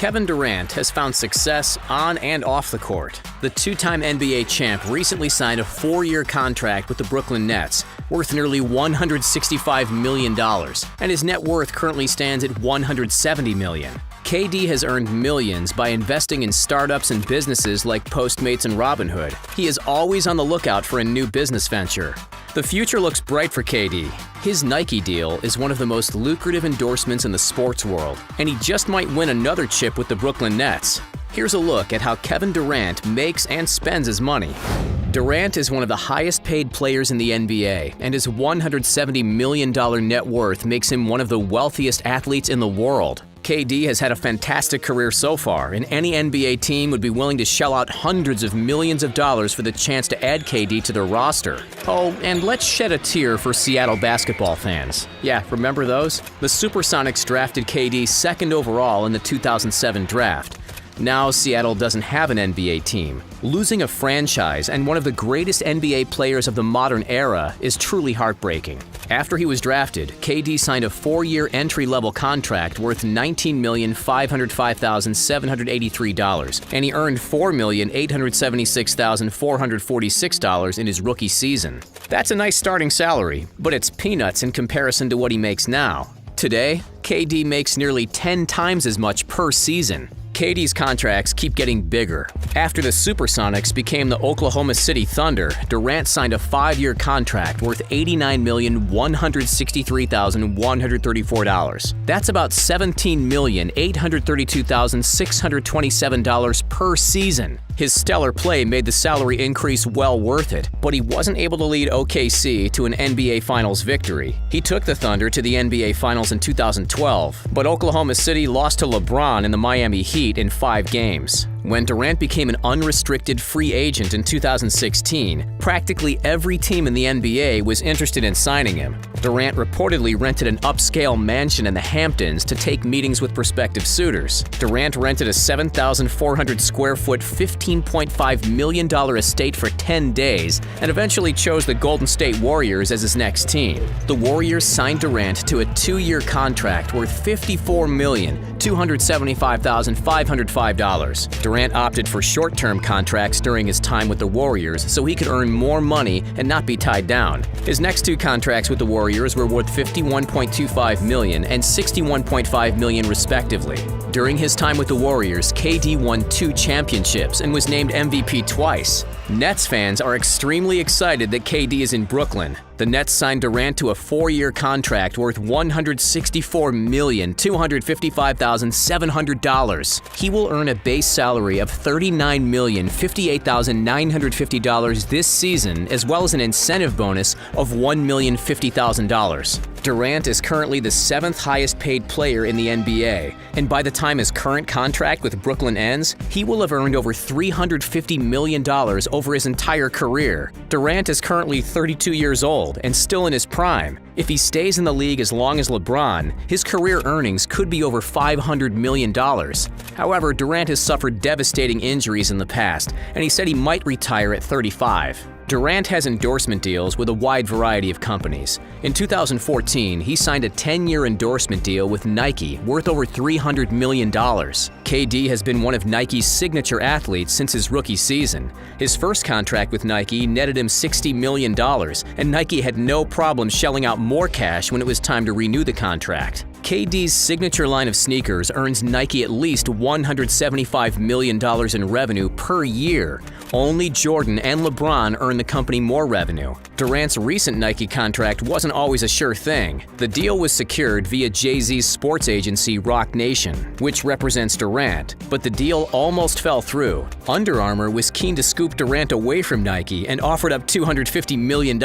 Kevin Durant has found success on and off the court. The two-time NBA champ recently signed a 4-year contract with the Brooklyn Nets, worth nearly $165 million, and his net worth currently stands at $170 million. KD has earned millions by investing in startups and businesses like Postmates and Robinhood. He is always on the lookout for a new business venture. The future looks bright for KD. His Nike deal is one of the most lucrative endorsements in the sports world, and he just might win another chip with the Brooklyn Nets. Here's a look at how Kevin Durant makes and spends his money. Durant is one of the highest paid players in the NBA, and his $170 million net worth makes him one of the wealthiest athletes in the world. KD has had a fantastic career so far, and any NBA team would be willing to shell out hundreds of millions of dollars for the chance to add KD to their roster. Oh, and let's shed a tear for Seattle basketball fans. Yeah, remember those? The Supersonics drafted KD second overall in the 2007 draft. Now Seattle doesn't have an NBA team. Losing a franchise and one of the greatest NBA players of the modern era is truly heartbreaking. After he was drafted, KD signed a 4-year entry-level contract worth $19,505,783, and he earned $4,876,446 in his rookie season. That's a nice starting salary, but it's peanuts in comparison to what he makes now. Today, KD makes nearly 10 times as much per season. KD's contracts keep getting bigger. After the Supersonics became the Oklahoma City Thunder, Durant signed a 5-year contract worth $89,163,134. That's about $17,832,627 per season. His stellar play made the salary increase well worth it, but he wasn't able to lead OKC to an NBA Finals victory. He took the Thunder to the NBA Finals in 2012, but Oklahoma City lost to Lebron in the Miami Heat in 5 games. When Durant became an unrestricted free agent in 2016, practically every team in the NBA was interested in signing him. Durant reportedly rented an upscale mansion in the Hamptons to take meetings with prospective suitors. Durant rented a 7,400 square foot, $15.5 million estate for 10 days and eventually chose the Golden State Warriors as his next team. The Warriors signed Durant to a 2-year contract worth $54,275,505. Durant opted for short-term contracts during his time with the Warriors so he could earn more money and not be tied down. His next 2 contracts with the Warriors were worth $51.25 million and $61.5 million respectively. During his time with the Warriors, KD won 2 championships and was named MVP twice. Nets fans are extremely excited that KD is in Brooklyn. The Nets signed Durant to a 4-year contract worth $164,255,700. He will earn a base salary of $39,058,950 this season, as well as an incentive bonus of $1,050,000. Durant is currently the 7th highest paid player in the NBA, and by the time his current contract with Brooklyn ends, he will have earned over $350 million over his entire career. Durant is currently 32 years old and still in his prime. If he stays in the league as long as LeBron, his career earnings could be over $500 million. However, Durant has suffered devastating injuries in the past, and he said he might retire at 35. Durant has endorsement deals with a wide variety of companies. In 2014, he signed a 10-year endorsement deal with Nike worth over $300 million. KD has been one of Nike's signature athletes since his rookie season. His first contract with Nike netted him $60 million, and Nike had no problem shelling out more cash when it was time to renew the contract. KD's signature line of sneakers earns Nike at least $175 million in revenue per year. Only Jordan and LeBron earn the company more revenue. Durant's recent Nike contract wasn't always a sure thing. The deal was secured via Jay-Z's sports agency Roc Nation, which represents Durant, but the deal almost fell through. Under Armour was keen to scoop Durant away from Nike and offered up $250 million.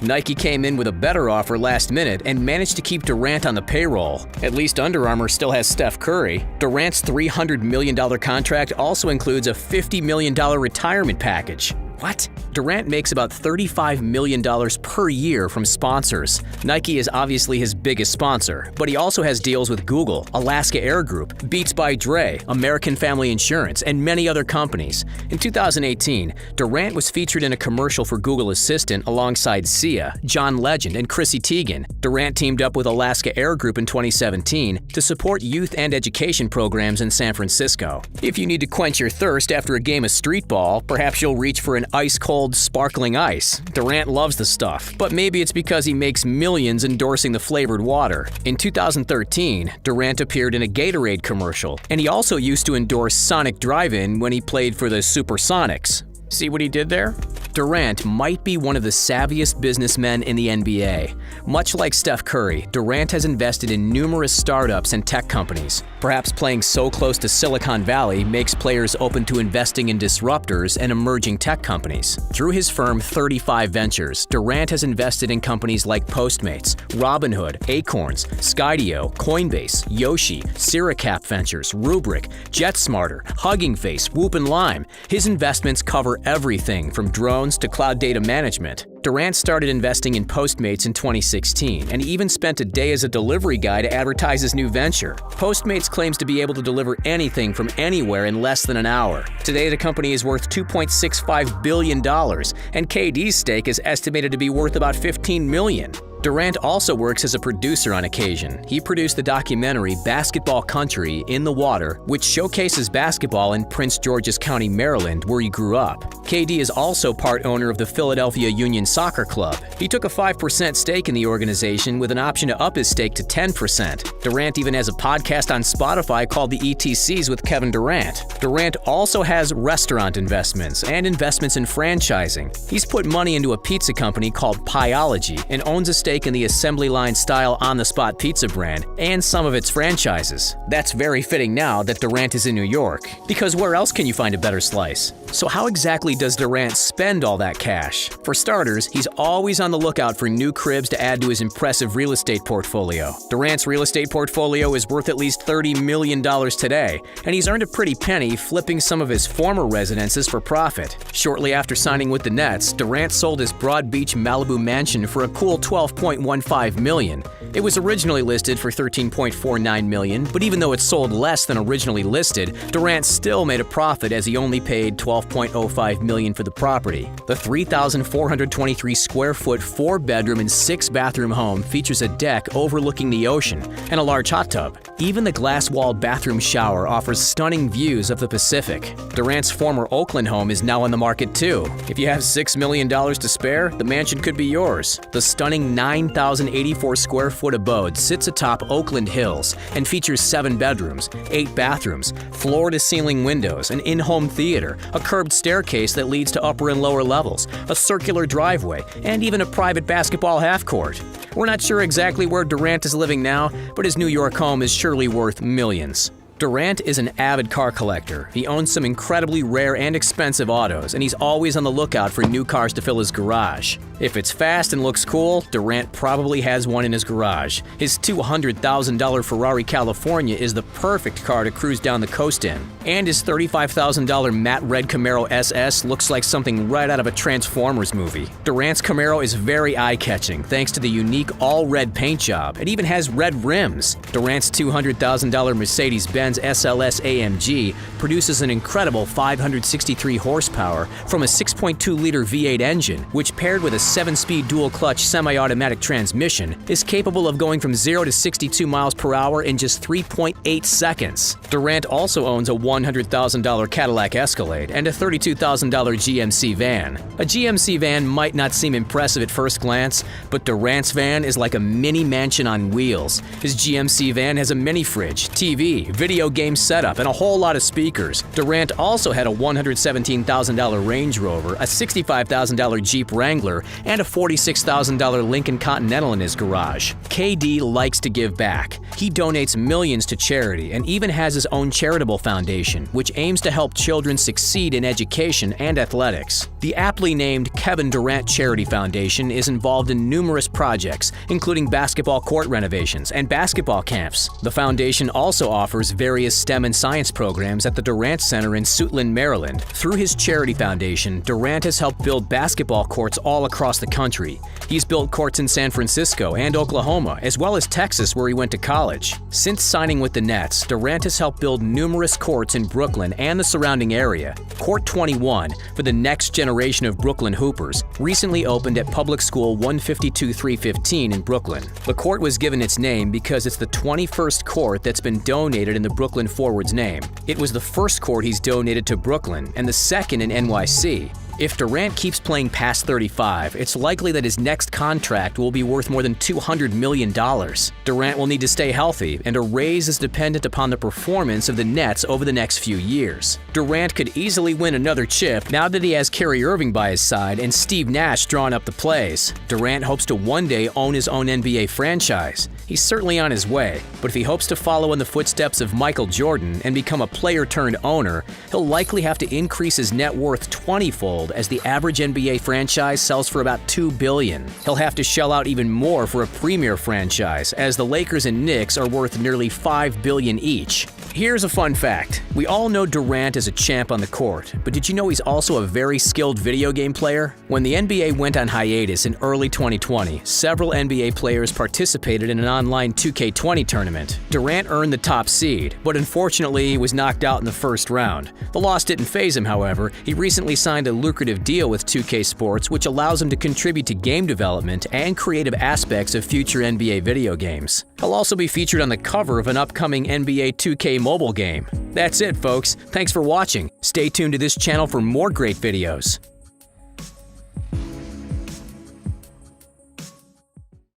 Nike came in with a better offer last minute and managed to keep Durant on the payroll. At least Under Armour still has Steph Curry. Durant's $300 million contract also includes a $50 million retirement package. What? Durant makes about $35 million per year from sponsors. Nike is obviously his biggest sponsor, but he also has deals with Google, Alaska Air Group, Beats by Dre, American Family Insurance, and many other companies. In 2018, Durant was featured in a commercial for Google Assistant alongside Sia, John Legend, and Chrissy Teigen. Durant teamed up with Alaska Air Group in 2017 to support youth and education programs in San Francisco. If you need to quench your thirst after a game of street ball, perhaps you'll reach for an ice-cold, sparkling ice. Durant loves the stuff, but maybe it's because he makes millions endorsing the flavored water. In 2013, Durant appeared in a Gatorade commercial, and he also used to endorse Sonic Drive-In when he played for the Supersonics. See what he did there? Durant might be one of the savviest businessmen in the NBA. Much like Steph Curry, Durant has invested in numerous startups and tech companies. Perhaps playing so close to Silicon Valley makes players open to investing in disruptors and emerging tech companies. Through his firm 35 Ventures, Durant has invested in companies like Postmates, Robinhood, Acorns, Skydio, Coinbase, Yoshi, Siricap Ventures, Rubrik, JetSmarter, Hugging Face, Whoop and Lime. His investments cover everything from drones to cloud data management. Durant started investing in Postmates in 2016 and even spent a day as a delivery guy to advertise his new venture. Postmates claims to be able to deliver anything from anywhere in less than an hour. Today, the company is worth $2.65 billion, and KD's stake is estimated to be worth about $15 million. Durant also works as a producer on occasion. He produced the documentary Basketball Country in the Water, which showcases basketball in Prince George's County, Maryland, where he grew up. KD is also part owner of the Philadelphia Union Soccer Club. He took a 5% stake in the organization with an option to up his stake to 10%. Durant even has a podcast on Spotify called The ETCs with Kevin Durant. Durant also has restaurant investments and investments in franchising. He's put money into a pizza company called Pieology and owns a stake in the assembly line style on-the-spot pizza brand and some of its franchises. That's very fitting now that Durant is in New York, because where else can you find a better slice? So how exactly does Durant spend all that cash? For starters, he's always on the lookout for new cribs to add to his impressive real estate portfolio. Durant's real estate portfolio is worth at least $30 million today, and he's earned a pretty penny flipping some of his former residences for profit. Shortly after signing with the Nets, Durant sold his Broad Beach Malibu mansion for a cool $12.15 million. It was originally listed for $13.49 million, but even though it sold less than originally listed, Durant still made a profit as he only paid $12.05 million for the property. The 3,423 square foot 4-bedroom and 6-bathroom home features a deck overlooking the ocean and a large hot tub. Even the glass-walled bathroom shower offers stunning views of the Pacific. Durant's former Oakland home is now on the market too. If you have $6 million to spare, the mansion could be yours. The stunning 9,084 square foot abode sits atop Oakland Hills and features 7 bedrooms, 8 bathrooms, floor-to-ceiling windows, an in-home theater, a curved staircase that leads to upper and lower levels, a circular driveway, and even a private basketball half-court. We're not sure exactly where Durant is living now, but his New York home is surely worth millions. Durant is an avid car collector. He owns some incredibly rare and expensive autos, and he's always on the lookout for new cars to fill his garage. If it's fast and looks cool, Durant probably has one in his garage. His $200,000 Ferrari California is the perfect car to cruise down the coast in. And his $35,000 matte red Camaro SS looks like something right out of a Transformers movie. Durant's Camaro is very eye-catching thanks to the unique all-red paint job. It even has red rims. Durant's $200,000 Mercedes-Benz SLS AMG produces an incredible 563 horsepower from a 6.2-liter V8 engine, which paired with a 7-speed dual-clutch semi-automatic transmission is capable of going from 0 to 62 miles per hour in just 3.8 seconds. Durant also owns a $100,000 Cadillac Escalade and a $32,000 GMC van. A GMC van might not seem impressive at first glance, but Durant's van is like a mini mansion on wheels. His GMC van has a mini fridge, TV, video game setup, and a whole lot of speakers. Durant also had a $117,000 Range Rover, a $65,000 Jeep Wrangler, and a $46,000 Lincoln Continental in his garage. KD likes to give back. He donates millions to charity and even has his own charitable foundation, which aims to help children succeed in education and athletics. The aptly named Kevin Durant Charity Foundation is involved in numerous projects, including basketball court renovations and basketball camps. The foundation also offers various various STEM and science programs at the Durant Center in Suitland, Maryland. Through his charity foundation, Durant has helped build basketball courts all across the country. He's built courts in San Francisco and Oklahoma, as well as Texas, where he went to college. Since signing with the Nets, Durant has helped build numerous courts in Brooklyn and the surrounding area. Court 21, for the next generation of Brooklyn Hoopers, recently opened at Public School 152-315 in Brooklyn. The court was given its name because it's the 21st court that's been donated in the Brooklyn forward's name. It was the first court he's donated to Brooklyn and the second in NYC. If Durant keeps playing past 35, it's likely that his next contract will be worth more than $200 million. Durant will need to stay healthy, and a raise is dependent upon the performance of the Nets over the next few years. Durant could easily win another chip now that he has Kyrie Irving by his side and Steve Nash drawing up the plays. Durant hopes to one day own his own NBA franchise. He's certainly on his way, but if he hopes to follow in the footsteps of Michael Jordan and become a player-turned-owner, he'll likely have to increase his net worth 20-fold as the average NBA franchise sells for about $2 billion. He'll have to shell out even more for a premier franchise, as the Lakers and Knicks are worth nearly $5 billion each. Here's a fun fact. We all know Durant is a champ on the court, but did you know he's also a very skilled video game player? When the NBA went on hiatus in early 2020, several NBA players participated in an online 2K20 tournament. Durant earned the top seed, but unfortunately he was knocked out in the first round. The loss didn't faze him, however. He recently signed a lucrative deal with 2K Sports, which allows him to contribute to game development and creative aspects of future NBA video games. He'll also be featured on the cover of an upcoming NBA 2K mobile game. That's it, folks. Thanks for watching. Stay tuned to this channel for more great videos.